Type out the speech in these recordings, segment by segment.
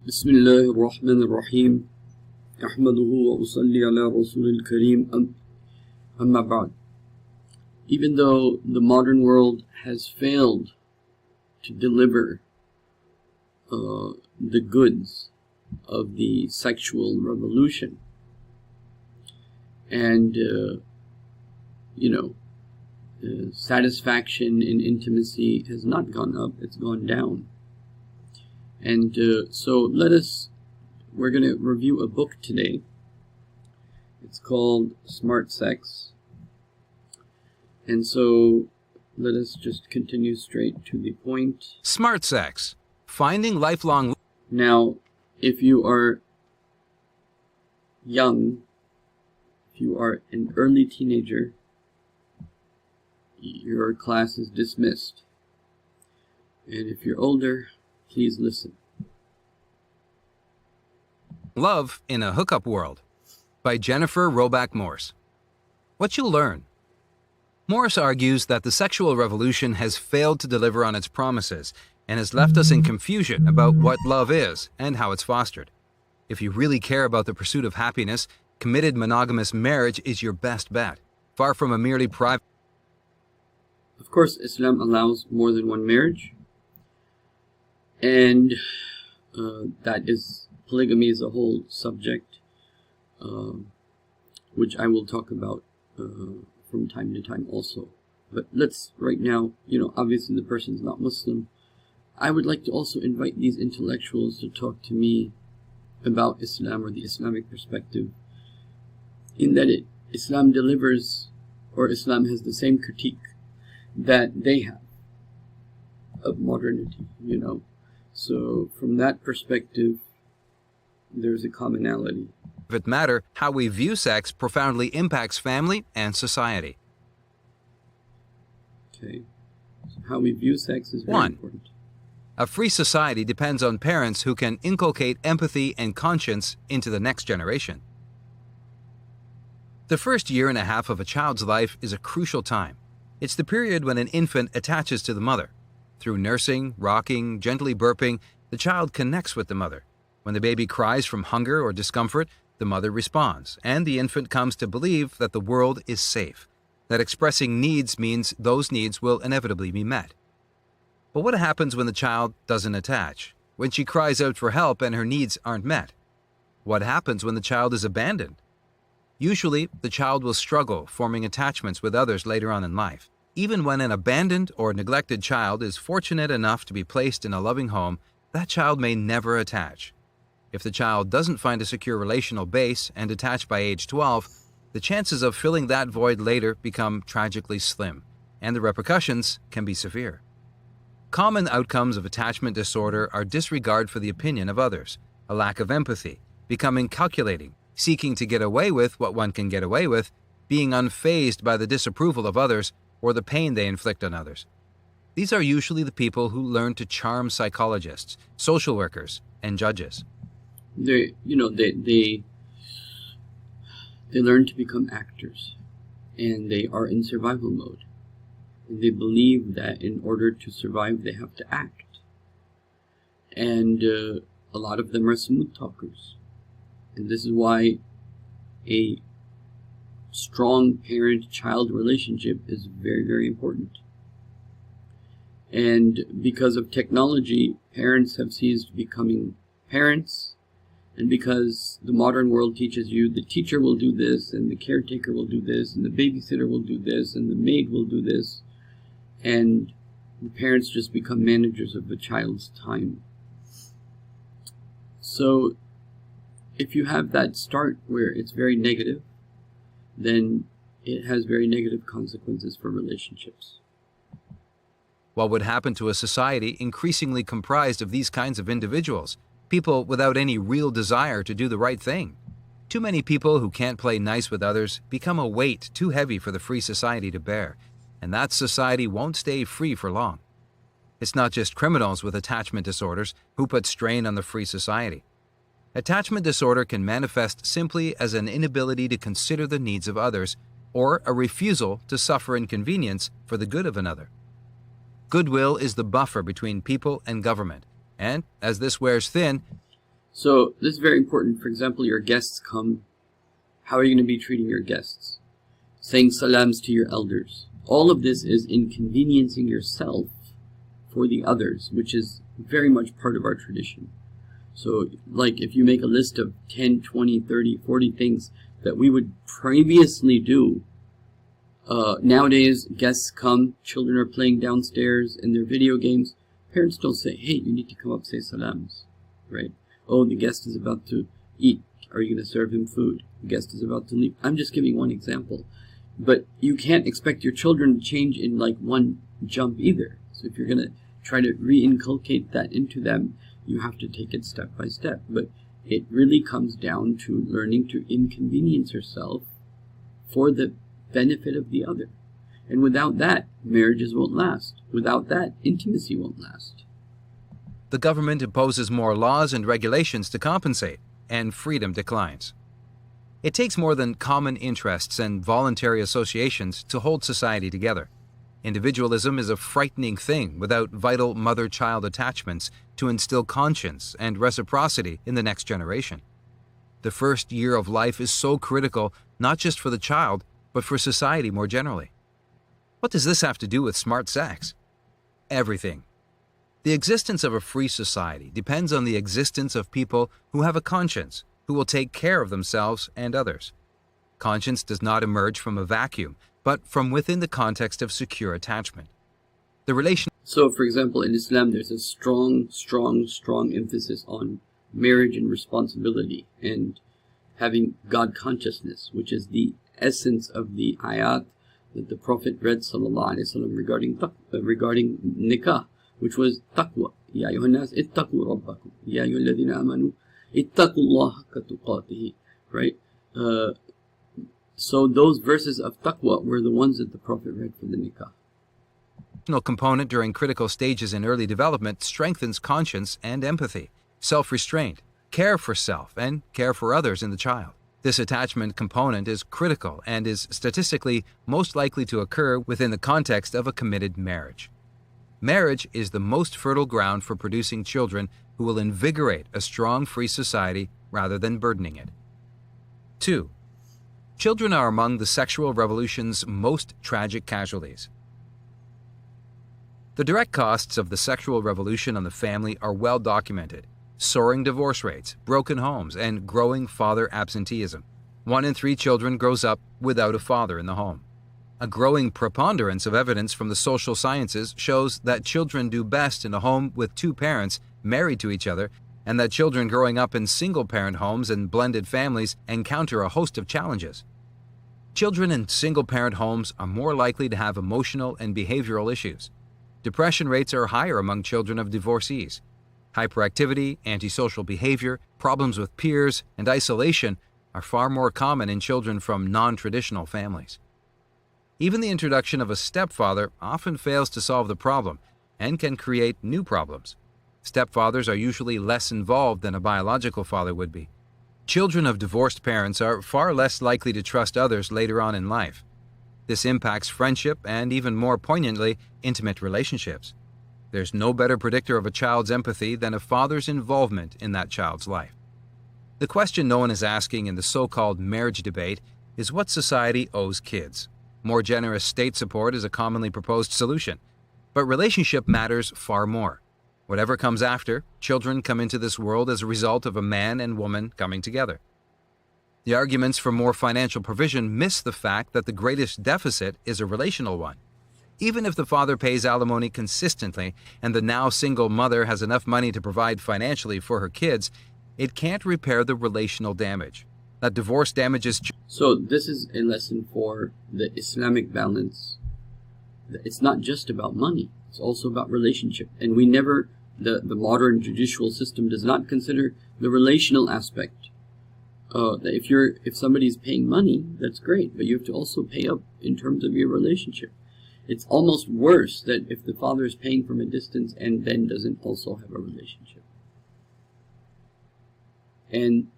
بسم الله الرحمن الرحيم أحمده وأصلي على رسول الكريم أما بعد. Even though the modern world has failed to deliver the goods of the sexual revolution, and satisfaction in intimacy has not gone up, it's gone down. And so we're going to review a book today. It's called Smart Sex. And so let us just continue straight to the point. Smart Sex, finding lifelong. Now, if you are young, if you are an early teenager, your class is dismissed. And if you're older, please listen. Love in a Hookup World by Jennifer Roback Morse. What you'll learn. Morse argues that the sexual revolution has failed to deliver on its promises and has left us in confusion about what love is and how it's fostered. If you really care about the pursuit of happiness, committed monogamous marriage is your best bet, far from a merely private. Of course, Islam allows more than one marriage, and polygamy is a whole subject, which I will talk about from time to time also. But let's right now, obviously the person's not Muslim. I would like to also invite these intellectuals to talk to me about Islam or the Islamic perspective, in that Islam delivers, or Islam has the same critique that they have of modernity, So from that perspective, there's a commonality. Matter, how we view sex profoundly impacts family and society. Okay. So how we view sex is very important. A free society depends on parents who can inculcate empathy and conscience into the next generation. The first year and a half of a child's life is a crucial time. It's the period when an infant attaches to the mother. Through nursing, rocking, gently burping, the child connects with the mother. When the baby cries from hunger or discomfort, the mother responds, and the infant comes to believe that the world is safe, that expressing needs means those needs will inevitably be met. But what happens when the child doesn't attach? When she cries out for help and her needs aren't met? What happens when the child is abandoned? Usually, the child will struggle forming attachments with others later on in life. Even when an abandoned or neglected child is fortunate enough to be placed in a loving home, that child may never attach. If the child doesn't find a secure relational base and attach by age 12, the chances of filling that void later become tragically slim, and the repercussions can be severe. Common outcomes of attachment disorder are disregard for the opinion of others, a lack of empathy, becoming calculating, seeking to get away with what one can get away with, being unfazed by the disapproval of others or the pain they inflict on others. These are usually the people who learn to charm psychologists, social workers, and judges. They learn to become actors, and they are in survival mode. And they believe that in order to survive, they have to act. And a lot of them are smooth talkers. And this is why a strong parent-child relationship is very, very important. And because of technology, parents have ceased becoming parents. And because the modern world teaches you the teacher will do this, and the caretaker will do this, and the babysitter will do this, and the maid will do this, and the parents just become managers of the child's time. So if you have that start where it's very negative, then it has very negative consequences for relationships. What would happen to a society increasingly comprised of these kinds of individuals? People without any real desire to do the right thing. Too many people who can't play nice with others become a weight too heavy for the free society to bear, and that society won't stay free for long. It's not just criminals with attachment disorders who put strain on the free society. Attachment disorder can manifest simply as an inability to consider the needs of others or a refusal to suffer inconvenience for the good of another. Goodwill is the buffer between people and government, and as this wears thin, So this is very important. For example, your guests come. How are you going to be treating your guests? Saying salams to your elders. All of this is inconveniencing yourself for the others, which is very much part of our tradition. So, like, if you make a list of 10, 20, 30, 40 things that we would previously do, nowadays, guests come, children are playing downstairs in their video games. Parents don't say, hey, you need to come up, say salams, right? Oh, the guest is about to eat. Are you going to serve him food? The guest is about to leave. I'm just giving one example. But you can't expect your children to change in like one jump either. So if you're going to try to re-inculcate that into them, you have to take it step by step. But it really comes down to learning to inconvenience yourself for the benefit of the other. And without that, marriages won't last. Without that, intimacy won't last. The government imposes more laws and regulations to compensate, and freedom declines. It takes more than common interests and voluntary associations to hold society together. Individualism is a frightening thing without vital mother-child attachments to instill conscience and reciprocity in the next generation. The first year of life is so critical, not just for the child, but for society more generally. What does this have to do with smart sex? Everything. The existence of a free society depends on the existence of people who have a conscience, who will take care of themselves and others. Conscience does not emerge from a vacuum, but from within the context of secure attachment. The relation. So, for example, in Islam, there's a strong emphasis on marriage and responsibility and having God consciousness, which is the essence of the ayat that the Prophet read ﷺ regarding nikah, which was taqwa. Ya ayyuhan nas ittaqu rabbakum. Ya ayyuhalladhina amanu ittaqullaha haqqa tuqatih. Right? So those verses of taqwa were the ones that the Prophet read for the nikah. Component during critical stages in early development strengthens conscience and empathy, self-restraint, care for self, and care for others in the child. This attachment component is critical and is statistically most likely to occur within the context of a committed marriage. Marriage is the most fertile ground for producing children who will invigorate a strong free society rather than burdening it. 2. Children are among the sexual revolution's most tragic casualties. The direct costs of the sexual revolution on the family are well documented. Soaring divorce rates, broken homes, and growing father absenteeism. 1 in 3 children grows up without a father in the home. A growing preponderance of evidence from the social sciences shows that children do best in a home with 2 parents married to each other, and that children growing up in single-parent homes and blended families encounter a host of challenges. Children in single-parent homes are more likely to have emotional and behavioral issues. Depression rates are higher among children of divorcees. Hyperactivity, antisocial behavior, problems with peers, and isolation are far more common in children from non-traditional families. Even the introduction of a stepfather often fails to solve the problem and can create new problems. Stepfathers are usually less involved than a biological father would be. Children of divorced parents are far less likely to trust others later on in life. This impacts friendship and, even more poignantly, intimate relationships. There's no better predictor of a child's empathy than a father's involvement in that child's life. The question no one is asking in the so-called marriage debate is what society owes kids. More generous state support is a commonly proposed solution, but relationship matters far more. Whatever comes after, children come into this world as a result of a man and woman coming together. The arguments for more financial provision miss the fact that the greatest deficit is a relational one. Even if the father pays alimony consistently and the now single mother has enough money to provide financially for her kids, it can't repair the relational damage. That divorce damages. So this is a lesson for the Islamic balance. It's not just about money. It's also about relationship. And we never, the modern judicial system does not consider the relational aspect. If somebody's paying money, that's great, but you have to also pay up in terms of your relationship. It's almost worse that if the father is paying from a distance and then doesn't also have a relationship. And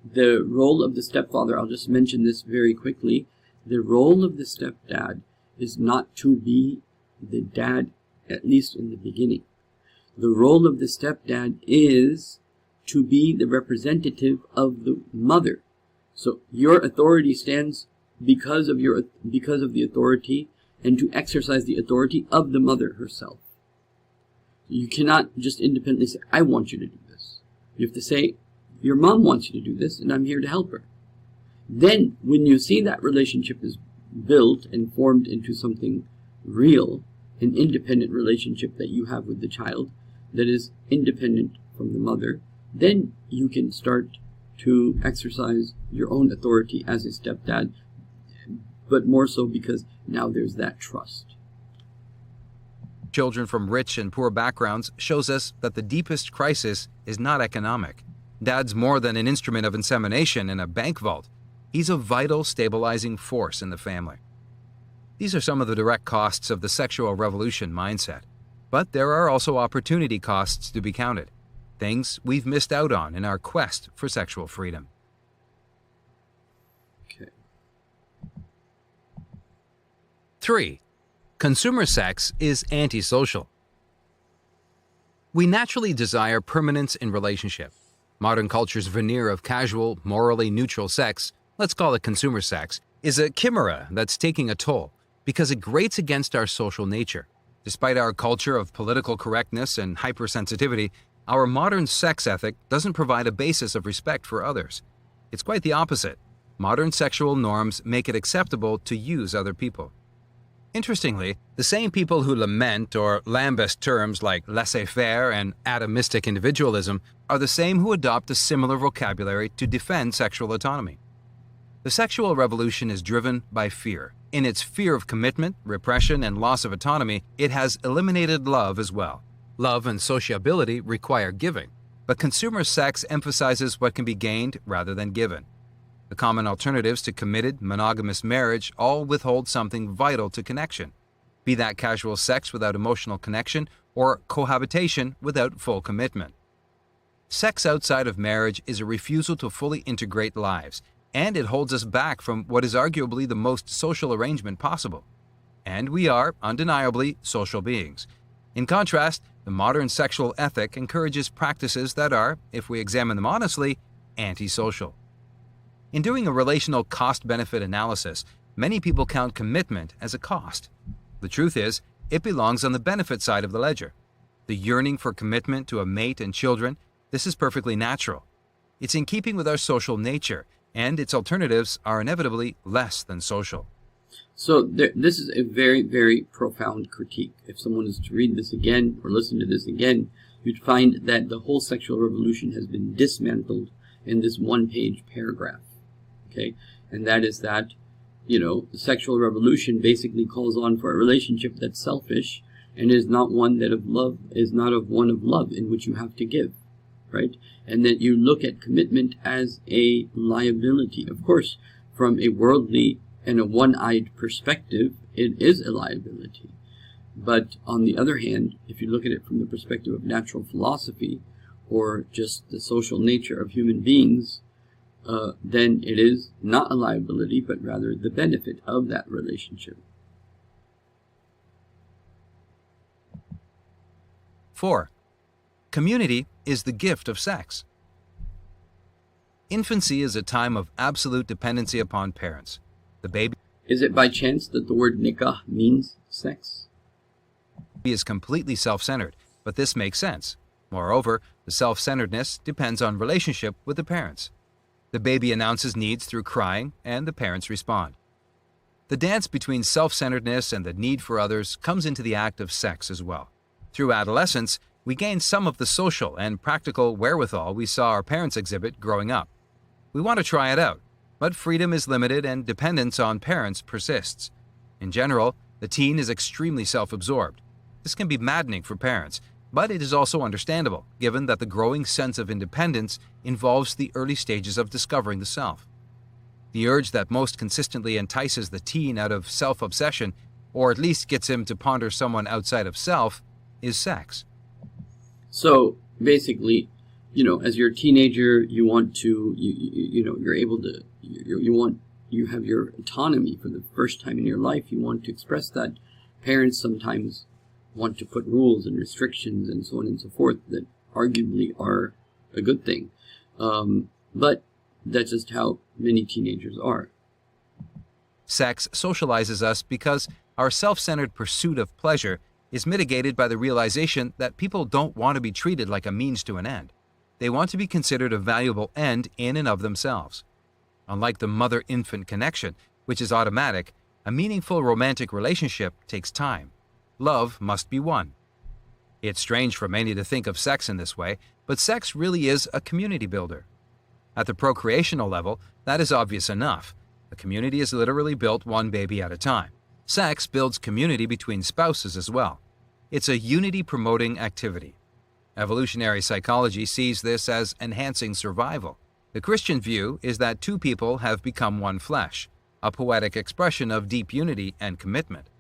the role of the stepfather, I'll just mention this very quickly. The role of the stepdad is not to be the dad, at least in the beginning. The role of the stepdad is to be the representative of the mother. So your authority stands because of the authority and to exercise the authority of the mother herself. You cannot just independently say, I want you to do this. You have to say, your mom wants you to do this and I'm here to help her. Then when you see that relationship is built and formed into something real, an independent relationship that you have with the child that is independent from the mother, then you can start to exercise your own authority as a stepdad, but more so because now there's that trust. Children from rich and poor backgrounds shows us that the deepest crisis is not economic. Dad's more than an instrument of insemination in a bank vault. He's a vital stabilizing force in the family. These are some of the direct costs of the sexual revolution mindset. But there are also opportunity costs to be counted, things we've missed out on in our quest for sexual freedom. Okay. 3. Consumer sex is antisocial. We naturally desire permanence in relationship. Modern culture's veneer of casual, morally neutral sex, let's call it consumer sex, is a chimera that's taking a toll because it grates against our social nature. Despite our culture of political correctness and hypersensitivity, our modern sex ethic doesn't provide a basis of respect for others. It's quite the opposite. Modern sexual norms make it acceptable to use other people. Interestingly, the same people who lament or lambast terms like laissez-faire and atomistic individualism are the same who adopt a similar vocabulary to defend sexual autonomy. The sexual revolution is driven by fear. In its fear of commitment, repression, and loss of autonomy, it has eliminated love as well. Love and sociability require giving, but consumer sex emphasizes what can be gained rather than given. The common alternatives to committed, monogamous marriage all withhold something vital to connection, be that casual sex without emotional connection or cohabitation without full commitment. Sex outside of marriage is a refusal to fully integrate lives, and it holds us back from what is arguably the most social arrangement possible. And we are, undeniably, social beings. In contrast, the modern sexual ethic encourages practices that are, if we examine them honestly, antisocial. In doing a relational cost-benefit analysis, many people count commitment as a cost. The truth is, it belongs on the benefit side of the ledger. The yearning for commitment to a mate and children, this is perfectly natural. It's in keeping with our social nature, and its alternatives are inevitably less than social. So this is a very, very profound critique. If someone is to read this again or listen to this again, you'd find that the whole sexual revolution has been dismantled in this one-page paragraph. Okay, and that is that, the sexual revolution basically calls on for a relationship that's selfish and is not one that is not one of love in which you have to give, right? And that you look at commitment as a liability. Of course, from a worldly and a one-eyed perspective, it is a liability. But on the other hand, if you look at it from the perspective of natural philosophy or just the social nature of human beings, then it is not a liability, but rather the benefit of that relationship. 4. Community is the gift of sex. Infancy is a time of absolute dependency upon parents. The baby Is it by chance that the word nikah means sex? is completely self-centered, but this makes sense. Moreover, the self-centeredness depends on relationship with the parents. The baby announces needs through crying, and the parents respond. The dance between self-centeredness and the need for others comes into the act of sex as well. Through adolescence, we gain some of the social and practical wherewithal we saw our parents exhibit growing up. We want to try it out, but freedom is limited and dependence on parents persists. In general, the teen is extremely self-absorbed. This can be maddening for parents, but it is also understandable, given that the growing sense of independence involves the early stages of discovering the self. The urge that most consistently entices the teen out of self-obsession, or at least gets him to ponder someone outside of self, is sex. So basically, as you're a teenager, you want to, you're able to, you have your autonomy for the first time in your life. You want to express that. Parents sometimes want to put rules and restrictions and so on and so forth that arguably are a good thing. But that's just how many teenagers are. Sex socializes us because our self-centered pursuit of pleasure is mitigated by the realization that people don't want to be treated like a means to an end. They want to be considered a valuable end in and of themselves. Unlike the mother-infant connection, which is automatic, a meaningful romantic relationship takes time. Love must be won. It's strange for many to think of sex in this way, but sex really is a community builder. At the procreational level, that is obvious enough. A community is literally built one baby at a time. Sex builds community between spouses as well. It's a unity-promoting activity. Evolutionary psychology sees this as enhancing survival. The Christian view is that two people have become one flesh, a poetic expression of deep unity and commitment.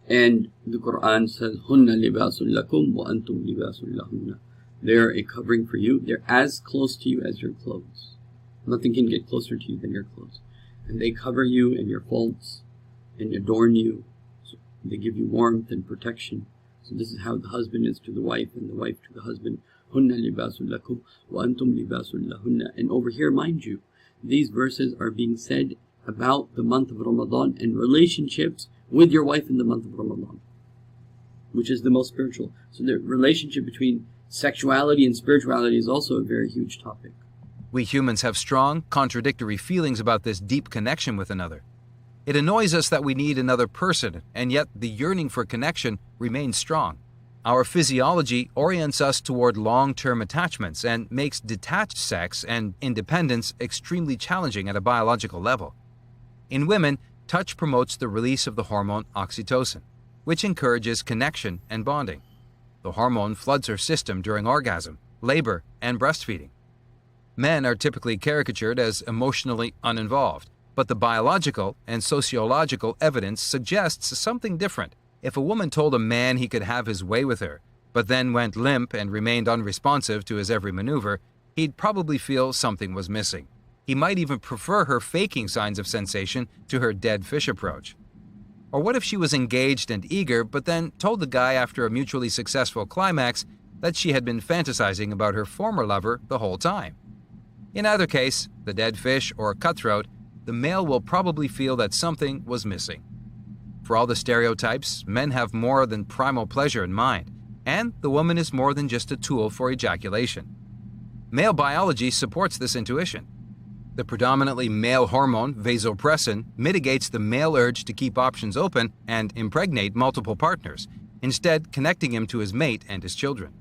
And the Quran says, "Hunna libasul lakum wa antum libasul lahunna." They're a covering for you. They're as close to you as your clothes. Nothing can get closer to you than your clothes. And they cover you and your faults and adorn you. So they give you warmth and protection. So this is how the husband is to the wife and the wife to the husband. Hunna libasul lakum wa antum libasul lahunna. And over here, mind you, these verses are being said about the month of Ramadan and relationships with your wife in the month of Ramadan, which is the most spiritual. So the relationship between sexuality and spirituality is also a very huge topic. We humans have strong, contradictory feelings about this deep connection with another. It annoys us that we need another person, and yet the yearning for connection remains strong. Our physiology orients us toward long-term attachments and makes detached sex and independence extremely challenging at a biological level. In women, touch promotes the release of the hormone oxytocin, which encourages connection and bonding. The hormone floods her system during orgasm, labor, and breastfeeding. Men are typically caricatured as emotionally uninvolved, but the biological and sociological evidence suggests something different. If a woman told a man he could have his way with her, but then went limp and remained unresponsive to his every maneuver, he'd probably feel something was missing. He might even prefer her faking signs of sensation to her dead fish approach. Or what if she was engaged and eager, but then told the guy after a mutually successful climax that she had been fantasizing about her former lover the whole time? In either case, the dead fish or cutthroat, the male will probably feel that something was missing. For all the stereotypes, men have more than primal pleasure in mind, and the woman is more than just a tool for ejaculation. Male biology supports this intuition. The predominantly male hormone, vasopressin, mitigates the male urge to keep options open and impregnate multiple partners, instead connecting him to his mate and his children.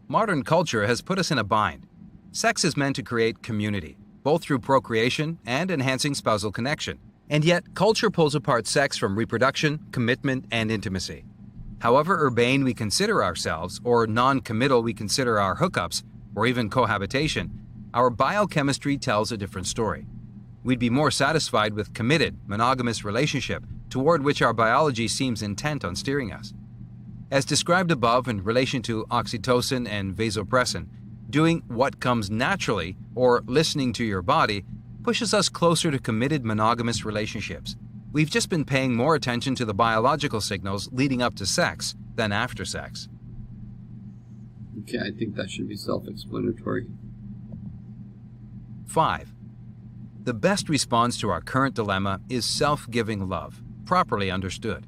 Modern culture has put us in a bind. Sex is meant to create community, both through procreation and enhancing spousal connection. And yet, culture pulls apart sex from reproduction, commitment, and intimacy. However urbane we consider ourselves, or non-committal we consider our hookups, or even cohabitation, our biochemistry tells a different story. We'd be more satisfied with committed, monogamous relationship toward which our biology seems intent on steering us. As described above in relation to oxytocin and vasopressin, doing what comes naturally, or listening to your body, pushes us closer to committed monogamous relationships. We've just been paying more attention to the biological signals leading up to sex than after sex. Okay, I think that should be self-explanatory. 5. The best response to our current dilemma is self-giving love, properly understood.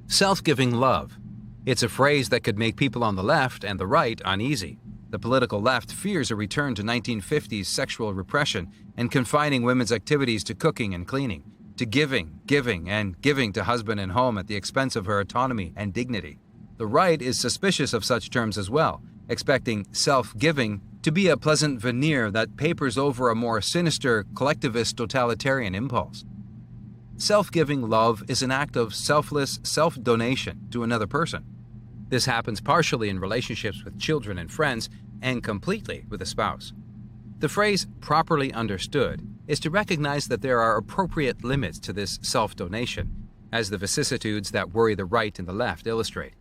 Self-giving love. It's a phrase that could make people on the left and the right uneasy. The political left fears a return to 1950s sexual repression and confining women's activities to cooking and cleaning, to giving to husband and home at the expense of her autonomy and dignity. The right is suspicious of such terms as well, expecting self-giving to be a pleasant veneer that papers over a more sinister, collectivist totalitarian impulse. Self-giving love is an act of selfless self-donation to another person. This happens partially in relationships with children and friends, and completely with a spouse. The phrase properly understood is to recognize that there are appropriate limits to this self-donation, as the vicissitudes that worry the right and the left illustrate.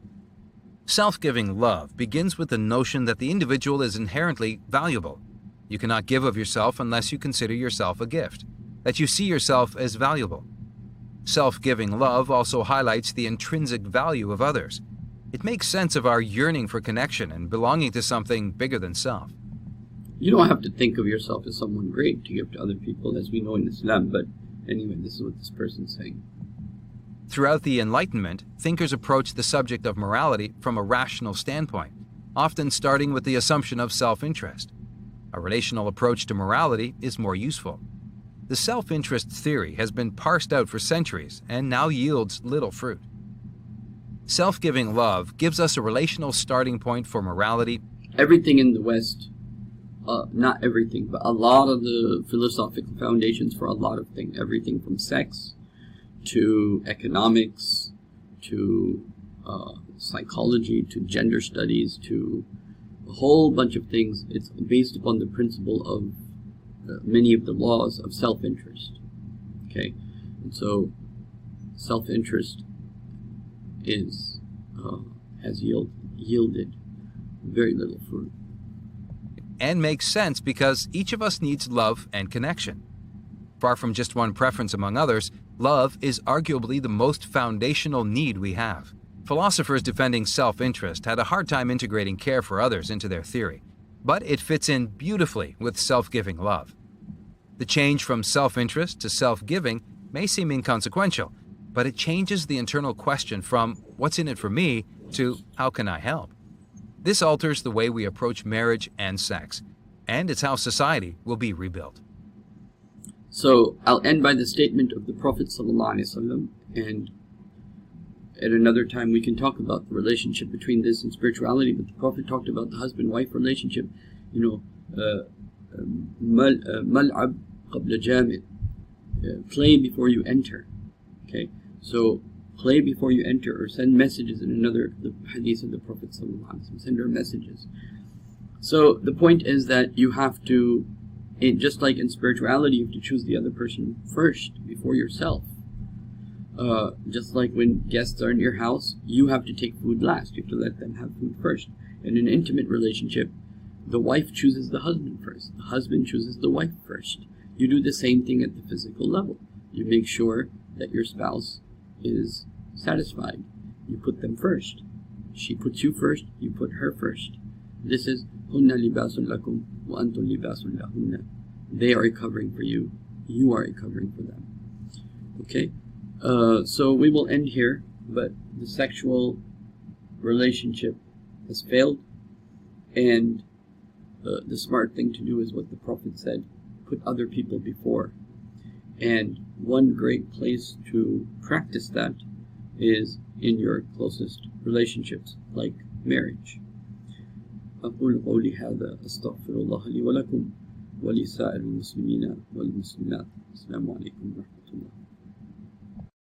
Self-giving love begins with the notion that the individual is inherently valuable. You cannot give of yourself unless you consider yourself a gift, that you see yourself as valuable. Self-giving love also highlights the intrinsic value of others. It makes sense of our yearning for connection and belonging to something bigger than self. You don't have to think of yourself as someone great to give to other people, as we know in Islam, but anyway, this is what this person's saying. Throughout the Enlightenment, thinkers approached the subject of morality from a rational standpoint, often starting with the assumption of self-interest. A relational approach to morality is more useful. The self-interest theory has been parsed out for centuries and now yields little fruit. Self-giving love gives us a relational starting point for morality. Everything in the West, not everything, but a lot of the philosophical foundations for a lot of things, everything from sex to economics to psychology to gender studies to a whole bunch of things, it's based upon the principle of many of the laws of self-interest. Okay, and so self-interest has yielded very little fruit. And makes sense because each of us needs love and connection. Far from just one preference among others, love is arguably the most foundational need we have. Philosophers defending self-interest had a hard time integrating care for others into their theory, but it fits in beautifully with self-giving love. The change from self-interest to self-giving may seem inconsequential, but it changes the internal question from "what's in it for me" to "how can I help?" This alters the way we approach marriage and sex, and it's how society will be rebuilt. So I'll end by the statement of the Prophet ﷺ, and at another time we can talk about the relationship between this and spirituality, but the Prophet talked about the husband-wife relationship, mal'ab qabla jami', play before you enter. Okay, so play before you enter, or send messages in the hadith of the Prophet ﷺ, send her messages. So the point is that you have to, just like in spirituality, you have to choose the other person first before yourself. Just like when guests are in your house, you have to take food last. You have to let them have food first. In an intimate relationship, the wife chooses the husband first. The husband chooses the wife first. You do the same thing at the physical level. You make sure that your spouse is satisfied. You put them first. She puts you first, you put her first. This is hunna libasun lakum wa antum libasun lahunna. They are a covering for you. You are a covering for them. Okay? So we will end here, but the sexual relationship has failed, and the smart thing to do is what the Prophet said: put other people before. And one great place to practice that is in your closest relationships, like marriage. أقول قولي هذا أستغفر الله لي ولكم ولسائر المسلمين والمسلمات. السلام عليكم ورحمة الله.